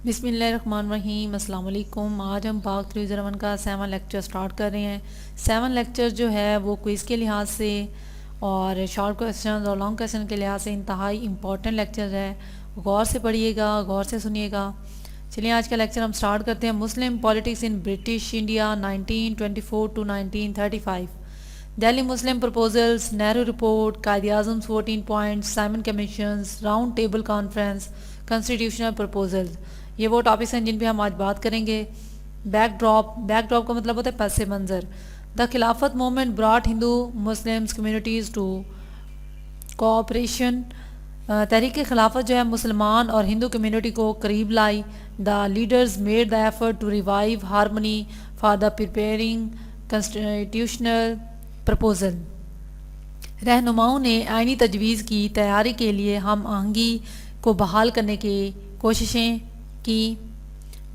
بسم اللہ الرحمن الرحیم۔ السلام علیکم۔ آج ہم پاک 301 کا 7 لیکچر سٹارٹ کر رہے ہیں۔ 7 لیکچر جو ہے وہ کوئز کے لحاظ سے اور شارٹ کویسچنز اور لانگ کویسچن کے لحاظ سے انتہائی امپورٹنٹ لیکچر ہے۔ غور سے پڑھیے گا، غور سے سنیے گا۔ چلیے آج کا لیکچر ہم سٹارٹ کرتے ہیں۔ Muslim politics in British India 1924 to 1935۔ Delhi Muslim proposals, Nehru report, Quaid Azam 14 points, Simon commissions, round table conference, constitutional proposals, یہ وہ ٹاپکس ہیں جن پہ ہم آج بات کریں گے۔ بیک ڈراپ کا مطلب ہوتا ہے پس منظر۔ The Khilafat movement brought Hindu Muslims communities to cooperation. تحریک خلافت جو ہے مسلمان اور ہندو کمیونٹی کو قریب لائی۔ The leaders made the effort to revive harmony for the preparing constitutional proposal. رہنماؤں نے آئینی تجویز کی تیاری کے لیے ہم آہنگی کو بحال کرنے کی کوششیں کی۔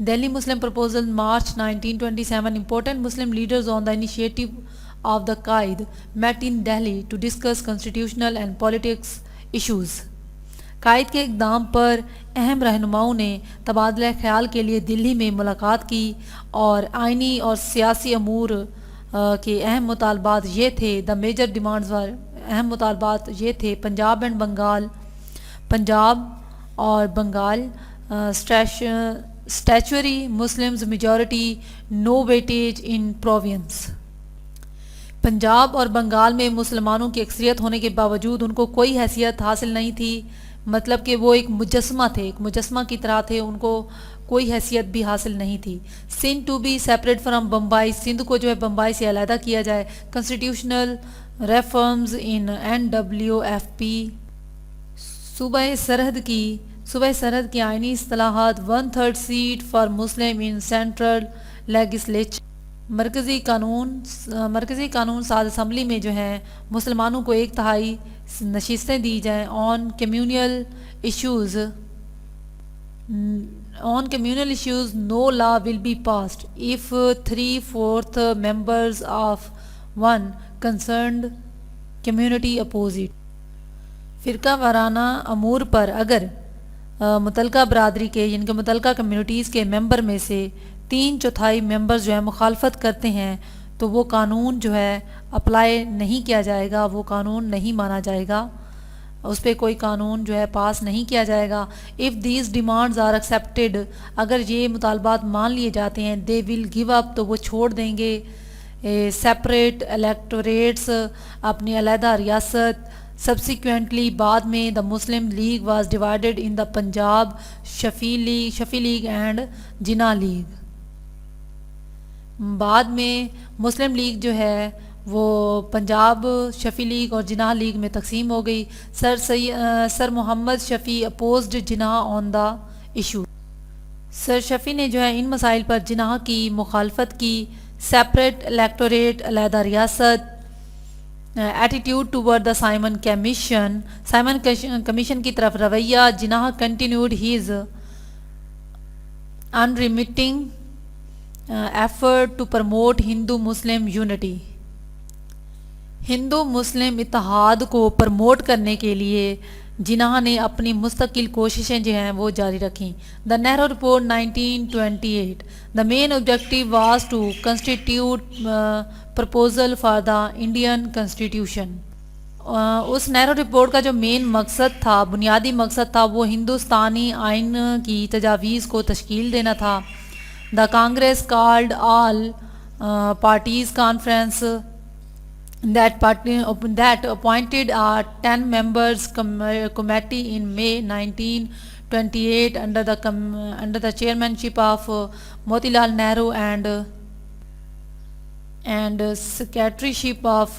Delhi Muslim proposal March 1927۔ Important Muslim leaders on the initiative of the Quaid met in Delhi to discuss constitutional and politics issues. قائد کے اقدام پر اہم رہنماؤں نے تبادلہ خیال کے لیے دلی میں ملاقات کی اور آئینی اور سیاسی امور کے اہم مطالبات یہ تھے۔ دا میجر ڈیمانڈز اہم مطالبات یہ تھے: پنجاب اینڈ بنگال، پنجاب اور بنگال، اسٹیچوری مسلمز میجورٹی، نو ویٹیج ان پروونس۔ پنجاب اور بنگال میں مسلمانوں کی اکثریت ہونے کے باوجود ان کو کوئی حیثیت حاصل نہیں تھی، مطلب کہ وہ ایک مجسمہ تھے، ایک مجسمہ کی طرح تھے، ان کو کوئی حیثیت بھی حاصل نہیں تھی۔ Sindh to be separate from Bombay, Sindh کو جو ہے بمبئی سے علیحدہ کیا جائے۔ Constitutional reforms in NWFP۔ صوبہ سرحد کی آئینی اصلاحات۔ 1/3 seat for Muslim in central legislature. مرکزی قانون ساز اسمبلی میں جو ہے مسلمانوں کو 1/3 نشستیں دی جائیں۔ On communal issues no law will be passed if 3/4 members of one concerned community oppose it۔ فرقہ وارانہ امور پر اگر متعلقہ برادری کے یعنی کہ متعلقہ کمیونٹیز کے ممبر میں سے 3/4 ممبرز جو ہے مخالفت کرتے ہیں تو وہ قانون جو ہے اپلائی نہیں کیا جائے گا، وہ قانون نہیں مانا جائے گا، اس پہ کوئی قانون جو ہے پاس نہیں کیا جائے گا۔ if these demands are accepted، اگر یہ مطالبات مان لیے جاتے ہیں، they will give up، تو وہ چھوڑ دیں گے separate electorates، اپنی علیحدہ ریاست۔ subsequently بعد میں the Muslim League was divided in the Punjab Shafi league and Jinnah league. بعد میں مسلم لیگ جو ہے وہ پنجاب شفی لیگ اور جناح لیگ میں تقسیم ہو گئی۔ سر محمد شفیع opposed Jinnah on the issue. سر شفیع نے جو ہے ان مسائل پر جناح کی مخالفت کی۔ سیپریٹ الیکٹوریٹ، علیحدہ ریاست۔ Attitude toward the Simon commission کی طرف رویہ۔ Jinnah continued his unremitting effort to promote Hindu Muslim unity. Hindu Muslim اتحاد کو پروموٹ کرنے کے لیے جناح نے اپنی مستقل کوششیں جو ہیں وہ جاری رکھیں۔ The Nehru report 1928۔ The main objective was to constitute proposal for the Indian constitution. اس نہرو رپورٹ کا جو مین مقصد تھا، بنیادی مقصد تھا، وہ ہندوستانی آئین کی تجاویز کو تشکیل دینا تھا۔ The Congress called all parties conference that appointed a 10 members committee in May 1928 under the chairmanship of Motilal Nehru and secretaryship of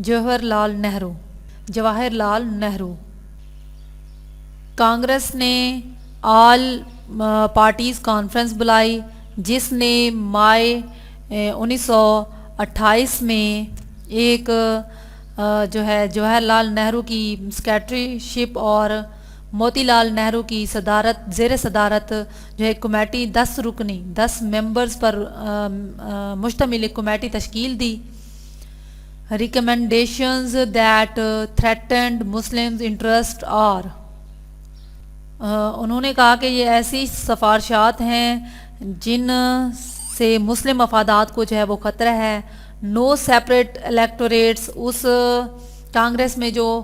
Jawaharlal Nehru۔ Congress نے آل پارٹیز کانفرنس بلائی جس نے مئی 1928 میں ایک جو ہے جواہر لال نہرو کی سیکریٹری شپ اور موتی لال نہرو کی زیر صدارت جو ہے کمیٹی 10 رکنی 10 ممبرز پر مشتمل ایک کمیٹی تشکیل دی۔ Recommendations that threatened Muslims interest اور انہوں نے کہا کہ یہ ایسی سفارشات ہیں جن سے مسلم مفادات کو جو ہے وہ خطرہ ہے. نو سیپریٹ الیکٹوریٹس، اس کانگریس میں جو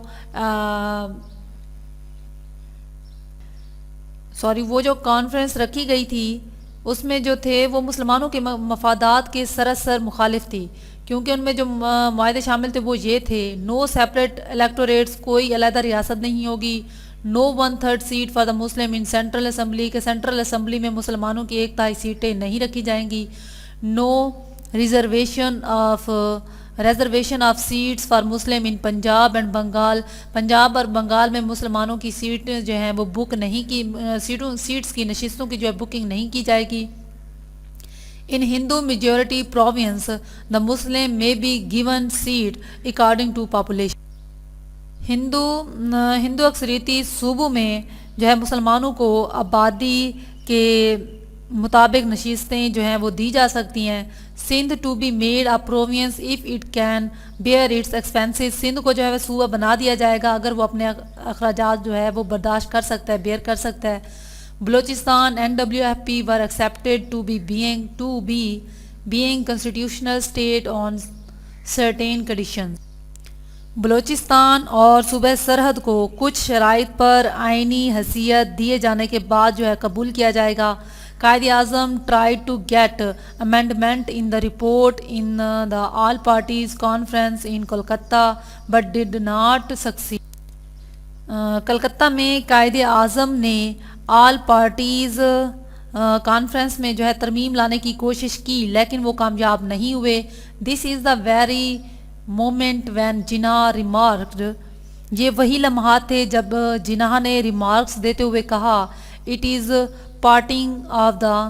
وہ جو کانفرنس رکھی گئی تھی اس میں جو تھے وہ مسلمانوں کے مفادات کے سراسر مخالف تھی، کیونکہ ان میں جو معاہدے شامل تھے وہ یہ تھے: نو سیپریٹ الیکٹوریٹس، کوئی علیحدہ ریاست نہیں ہوگی. No 1/3 seat for the Muslim in central assembly, کہ سینٹرل اسمبلی میں مسلمانوں کی 1/3 سیٹیں نہیں رکھی جائیں گی. No reservation of seats for Muslim in Punjab and Bengal, Punjab اور بنگال میں مسلمانوں کی سیٹ جو ہیں وہ بک نہیں کی، سیٹس کی نشستوں کی جو ہے بکنگ نہیں کی جائے گی. ان ہندو میجورٹی پروونس دا مسلم میں be given seat according to population. Hindu اکثریتی صوبوں میں جو ہے مسلمانوں کو آبادی کے مطابق نشستیں جو ہیں وہ دی جا سکتی ہیں. Sindh to be made a province if it can bear its expenses, Sindh کو جو ہے وہ صوبہ بنا دیا جائے گا اگر وہ اپنے اخراجات جو ہے وہ برداشت کر سکتا ہے، بیئر کر سکتا ہے. Balochistan NWFP were accepted to be being constitutional state on certain conditions. Balochistan اور صوبہ سرحد کو کچھ شرائط پر آئینی حیثیت دیے جانے کے بعد جو ہے قبول کیا جائے گا. Quaid Azam tried to get amendment in the report in the all parties conference in Kolkata but did not succeed. Calcutta میں قائد اعظم نے آل پارٹیز کانفرنس میں جو ہے ترمیم لانے کی کوشش کی لیکن وہ کامیاب نہیں ہوئے. This is the very moment when Jinnah remarked, یہ وہی لمحات تھے جب جناح نے ریمارکس دیتے ہوئے کہا it is parting of the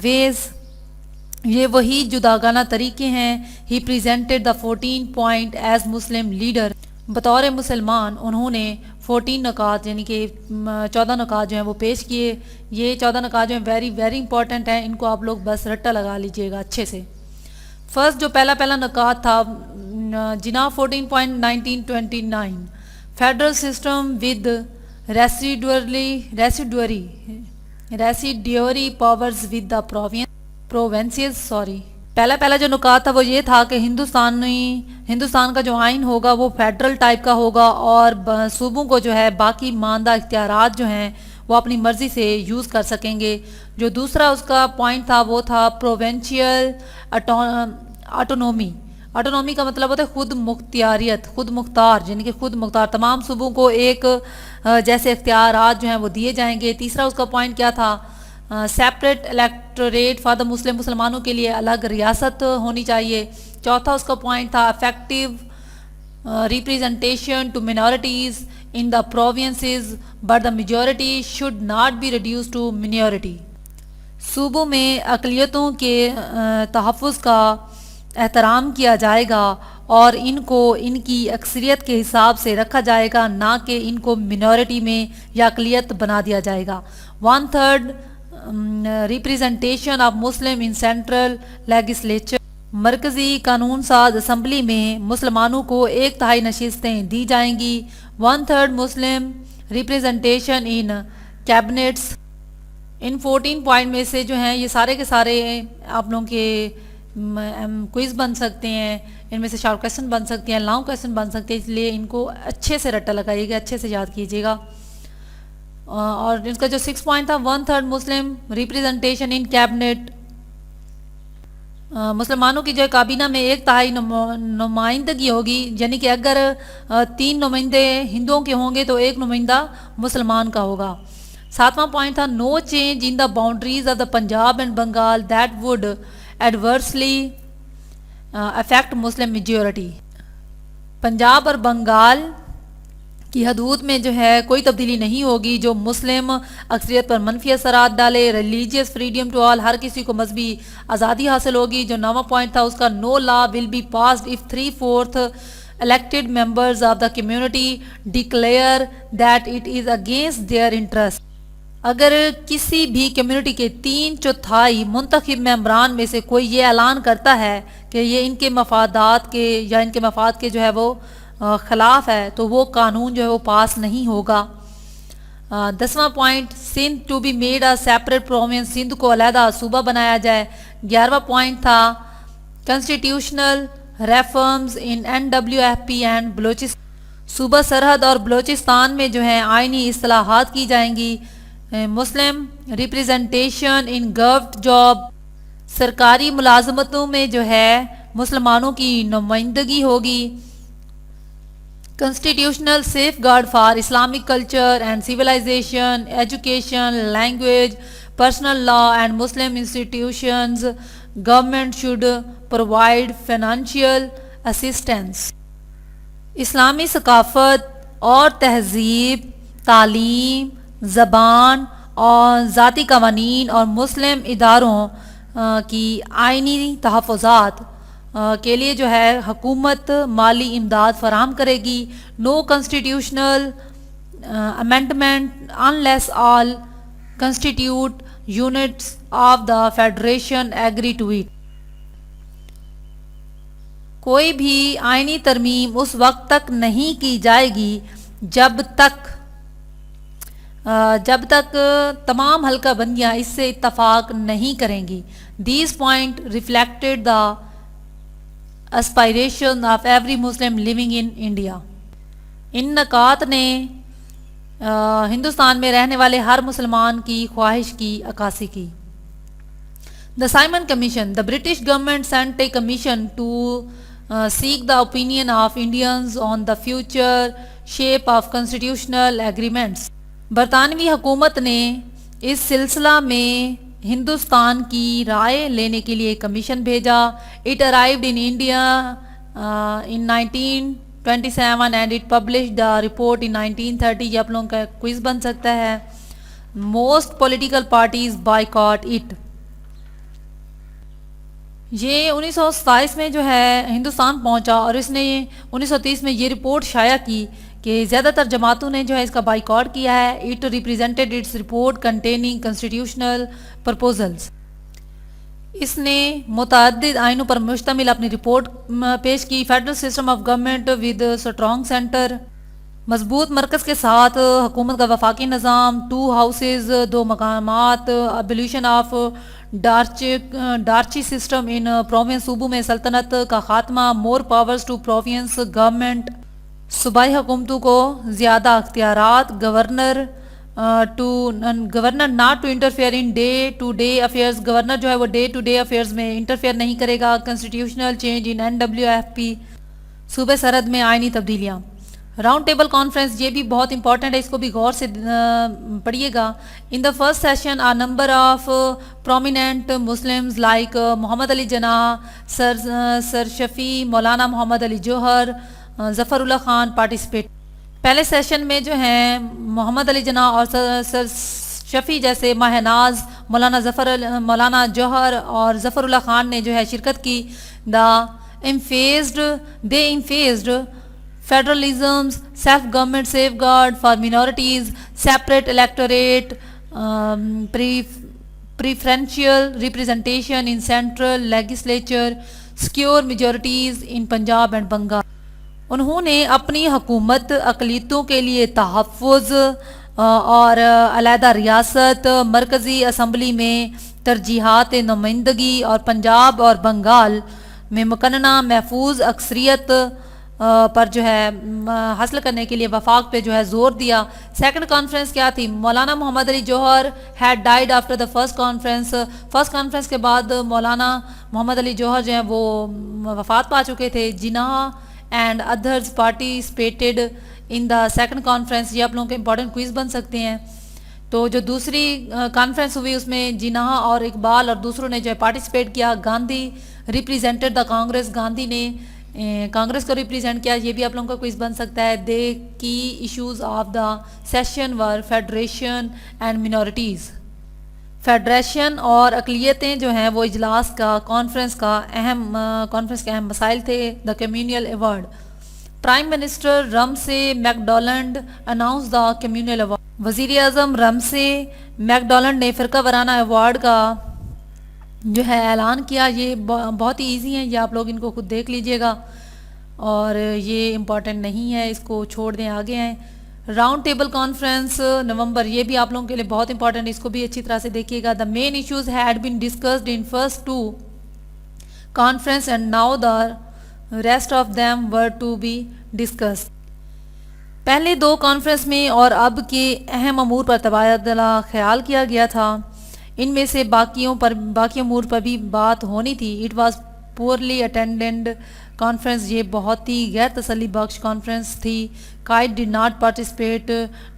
ways, یہ وہی جداگانہ طریقے ہیں. He presented the 14 point as Muslim leader, بطور مسلمان انہوں نے 14 نکات یعنی کہ 14 نکات جو ہیں وہ پیش کیے. یہ 14 نکات جو ہیں ویری ویری امپورٹنٹ ہیں، ان کو آپ لوگ بس رٹا لگا لیجئے گا اچھے سے. فرسٹ جو پہلا نکات تھا Jinnah 14.1929 federal system with residuary powers with the provinces. پہلا جو نکات تھا وہ یہ تھا کہ ہندوستان کا جو آئین ہوگا وہ فیڈرل ٹائپ کا ہوگا اور صوبوں کو جو ہے باقی ماندہ اختیارات جو ہیں وہ اپنی مرضی سے یوز کر سکیں گے. جو دوسرا اس کا پوائنٹ تھا وہ تھا پروونشل آٹونومی. آٹونومی کا مطلب ہوتا ہے خود مختاریت، خود مختار یعنی کہ خود مختار، تمام صوبوں کو ایک جیسے اختیارات جو ہیں وہ دیے جائیں گے. تیسرا اس کا پوائنٹ کیا تھا؟ سیپریٹ الیکٹوریٹ فار دا مسلم، مسلمانوں کے لیے الگ ریاست ہونی چاہیے. چوتھا اس کا پوائنٹ تھا effective representation to minorities in the provinces but the majority should not be reduce to minority. صوبوں میں اقلیتوں کے تحفظ کا احترام کیا جائے گا اور ان کو ان کی اکثریت کے حساب سے رکھا جائے گا، نہ کہ ان کو منورٹی میں یا اقلیت بنا دیا جائے گا. 1/3 representation of Muslim in central legislature, مرکزی قانون ساز اسمبلی میں مسلمانوں کو 1/3 نشستیں دی جائیں گی. 1/3 مسلم ریپریزنٹیشن ان کیبنٹس. ان 14 پوائنٹ میں سے جو ہیں یہ سارے کے سارے آپ لوگوں کے کوئز بن سکتے ہیں، ان میں سے شارٹ کویسچن بن سکتے ہیں، لانگ کویسچن بن سکتے ہیں، اس لیے ان کو اچھے سے رٹا لگائیے گا، اچھے سے یاد کیجیے گا. اور اس کا جو 6 پوائنٹ تھا 1/3 مسلم ریپریزنٹیشن ان کیبنٹ، مسلمانوں کی جو کابینہ میں 1/3 نمائندگی ہوگی، یعنی کہ اگر 3 نمائندے ہندوؤں کے ہوں گے تو 1 نمائندہ مسلمان کا ہوگا. 7واں پوائنٹ تھا no change in the boundaries of the Punjab and Bengal that would adversely affect Muslim majority. Punjab اور بنگال کی حدود میں جو ہے کوئی تبدیلی نہیں ہوگی جو مسلم اکثریت پر منفی اثرات ڈالے. ریلیجیس فریڈم ٹو آل، ہر کسی کو مذہبی آزادی حاصل ہوگی. جو 9واں پوائنٹ تھا اس کا no law will be passed if 3/4 elected members of the community declare that it is against their interest. اگر کسی بھی کمیونٹی کے 3/4 منتخب ممبران میں سے کوئی یہ اعلان کرتا ہے کہ یہ ان کے مفادات کے یا ان کے مفاد کے جو ہے وہ خلاف ہے تو وہ قانون جو ہے وہ پاس نہیں ہوگا. 10واں point Sindh to be made a separate province, Sindh کو علیحدہ صوبہ بنایا جائے۔ 11واں پوائنٹ تھا constitutional reforms in NWFP and Balochistan, صوبہ سرحد اور بلوچستان میں جو ہے آئینی اصلاحات کی جائیں گی۔ Muslim representation in government job, سرکاری ملازمتوں میں جو ہے مسلمانوں کی نمائندگی ہوگی۔ Constitutional safeguard for Islamic culture and civilization, education, language, personal law and Muslim institutions, government should provide financial assistance. اسلامی ثقافت اور تہذیب، تعلیم، زبان اور ذاتی قوانین اور مسلم اداروں کی آئینی تحفظات کے لیے جو ہے حکومت مالی امداد فراہم کرے گی۔ No constitutional amendment unless all constituent units of the federation agree to it, کوئی بھی آئینی ترمیم اس وقت تک نہیں کی جائے گی جب تک تمام حلقہ بندیاں اس سے اتفاق نہیں کریں گی۔ These point reflected the aspiration of every Muslim living in India, ان نکات نے ہندوستان میں رہنے والے ہر مسلمان کی خواہش کی عکاسی کی۔ The Simon Commission, the British government sent a commission to seek the opinion of Indians on the future shape of constitutional agreements. برطانوی حکومت نے اس سلسلہ میں ہندوستان کی رائے لینے کے لیے کمیشن بھیجا۔ It arrived in India in 1927 and it published the report in 1930۔ یہ آپ لوگوں کا کوئز بن سکتا ہے۔ Most political parties boycott it۔ یہ 1927 میں جو ہے ہندوستان پہنچا اور اس نے 1930 میں یہ رپورٹ شائع کی کہ زیادہ تر جماعتوں نے جو ہے اس کا بائیکاٹ کیا ہے۔ It represented its report containing constitutional proposals. اس نے متعدد آئینوں پر مشتمل اپنی رپورٹ پیش کی۔ Federal system of government with strong centre, مضبوط مرکز کے ساتھ حکومت کا وفاقی نظام، 2 ہاؤسز 2 مقامات، abolition of dyarchy system in province, صوبوں میں سلطنت کا خاتمہ، more powers to province government, صوبائی حکومتوں کو زیادہ اختیارات، governor not to interfere in day to day affairs, governor جو ہے وہ ڈے ٹو ڈے افیئرز میں انٹرفیئر نہیں کرے گا۔ کنسٹیٹیوشنل چینج ان NWFP، صوبے سرحد میں آئینی تبدیلیاں۔ راؤنڈ ٹیبل کانفرنس، یہ بھی بہت امپورٹنٹ ہے، اس کو بھی غور سے پڑھیے گا۔ In the first session a number of prominent Muslims like Muhammad Ali Jinnah, Sir Shafi, Maulana Muhammad Ali Jauhar, Zafarullah Khan participate. پہلے سیشن میں جو ہیں محمد علی جناح اور سر شفیع جیسے ماہ ناز، مولانا جوہر اور ظفر اللہ خان نے جو ہے شرکت کی۔ They emphasized federalism, self-government safeguard for minorities, separate electorate, preferential representation in central legislature, secure majorities in Punjab and Bengal۔ انہوں نے اپنی حکومت، اقلیتوں کے لیے تحفظ اور علیحدہ ریاست، مرکزی اسمبلی میں ترجیحات نمائندگی اور پنجاب اور بنگال میں مقننہ محفوظ اکثریت پر جو ہے حاصل کرنے کے لیے وفاق پہ جو ہے زور دیا۔ سیکنڈ کانفرنس کیا تھی؟ Maulana Muhammad Ali Jauhar had died after the first conference. First conference کے بعد مولانا محمد علی جوہر جو ہیں وہ وفات پا چکے تھے۔ Jinnah and others participated in the second conference. یہ آپ لوگوں کے امپورٹنٹ کوئز بن سکتے ہیں۔ تو جو دوسری کانفرنس ہوئی اس میں جناح اور اقبال اور دوسروں نے جو ہے پارٹیسپیٹ کیا۔ گاندھی ریپریزنٹڈ دا کانگریس، گاندھی نے کانگریس کو ریپریزنٹ کیا۔ یہ بھی آپ لوگوں کا کوئز بن سکتا ہے۔ دے کی issues of the session were federation and minorities. Federation اور اقلیتیں جو ہیں وہ اجلاس کا کانفرنس کے اہم مسائل تھے۔ The communal award, prime minister Ramsay MacDonald announce the communal award. وزیر اعظم رمسے میک ڈونلڈ نے فرقہ وارانہ ایوارڈ کا جو ہے اعلان کیا۔ یہ بہت ہی ایزی ہیں، یہ آپ لوگ ان کو خود دیکھ لیجئے گا اور یہ امپورٹنٹ نہیں ہے، اس کو چھوڑ دیں، آگے ہیں۔ راؤنڈ ٹیبل کانفرنس نومبر، یہ بھی آپ لوگوں کے لیے بہت امپورٹنٹ، اس کو بھی اچھی طرح سے دیکھیے گا. The main issues had been discussed in first two conference and now the rest of them were to be discussed. پہلے دو کانفرنس میں اور اب کے اہم امور پر تبادلہ خیال کیا گیا تھا. ان میں سے باقی امور پر بھی بات ہونی تھی. It was poorly attended conference, یہ بہت ہی غیر تسلی بخش کانفرنس تھی. Quaid did not participate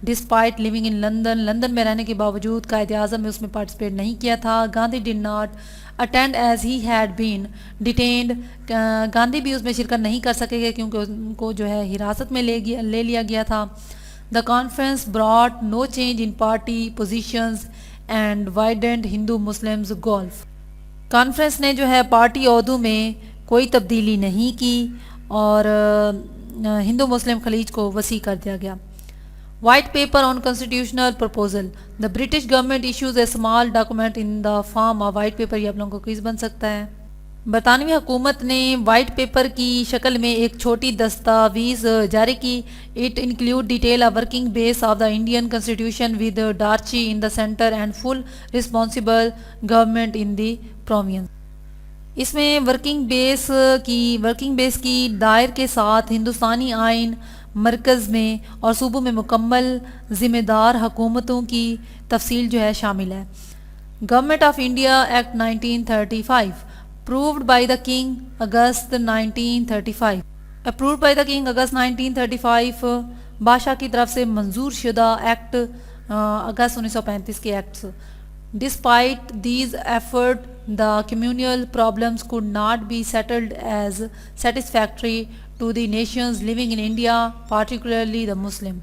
despite living in London, London میں رہنے کے باوجود قائد اعظم نے اس میں پارٹیسپیٹ نہیں کیا تھا. Gandhi did not attend as he had been detained, Gandhi بھی اس میں شرکت نہیں کر سکے گا کیونکہ ان کو جو ہے حراست میں لے لیا گیا تھا. The conference brought no change in party positions and widened Hindu Muslims gulf. Conference نے جو ہے پارٹی عہدوں میں کوئی تبدیلی نہیں کی اور ہندو مسلم خلیج کو وسیع کر دیا گیا. White paper on constitutional proposal, the British government issues a small document in the form of white paper, یہ آپ لوگوں کو کوئز بن سکتا ہے. برطانوی حکومت نے وائٹ پیپر کی شکل میں ایک چھوٹی دستاویز جاری کی. It include detail of working base of the Indian constitution with dyarchy in the centre and full responsible government in the province. اس میں ورکنگ بیس کی دائر کے ساتھ ہندوستانی آئین مرکز میں اور صوبوں میں مکمل ذمہ دار حکومتوں کی تفصیل جو ہے شامل ہے. Government of India act 1935 approved by the King اگست 1935 بادشاہ کی طرف سے منظور شدہ ایکٹ اگست 1935 کے acts. Despite these efforts, the communal problems could not be settled as satisfactory to the nations living in India, particularly the Muslim.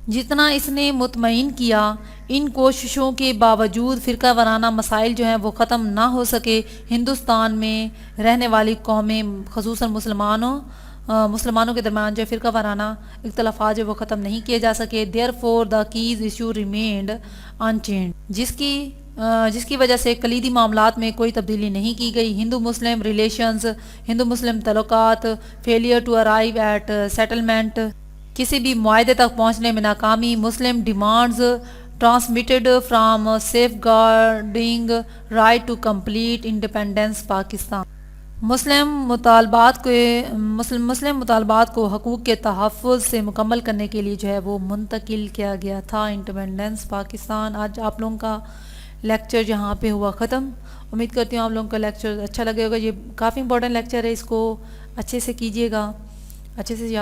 جتنا اس نے مطمئن کیا، ان کوششوں کے باوجود فرقہ وارانہ مسائل جو ہیں وہ ختم نہ ہو سکے. ہندوستان میں رہنے والی قومیں خصوصاً مسلمانوں کے درمیان جو فرقہ وارانہ اختلافات جو وہ ختم نہیں کیے جا سکے. Therefore the keys issue remained unchanged، جس کی وجہ سے کلیدی معاملات میں کوئی تبدیلی نہیں کی گئی. ہندو مسلم ریلیشنز، ہندو مسلم تعلقات، failure to arrive at settlement, کسی بھی معاہدے تک پہنچنے میں ناکامی. Muslim demands transmitted from safeguarding right to complete independence Pakistan. Muslim مطالبات کو حقوق کے تحفظ سے مکمل کرنے کے لیے جو ہے وہ منتقل کیا گیا تھا انڈیپینڈنس پاکستان. آج آپ لوگوں کا لیکچر یہاں پہ ہوا ختم. امید کرتی ہوں آپ لوگوں کا لیکچر اچھا لگے ہوگا. یہ کافی امپورٹنٹ لیکچر ہے، اس کو اچھے سے کیجیے گا، اچھے سے یاد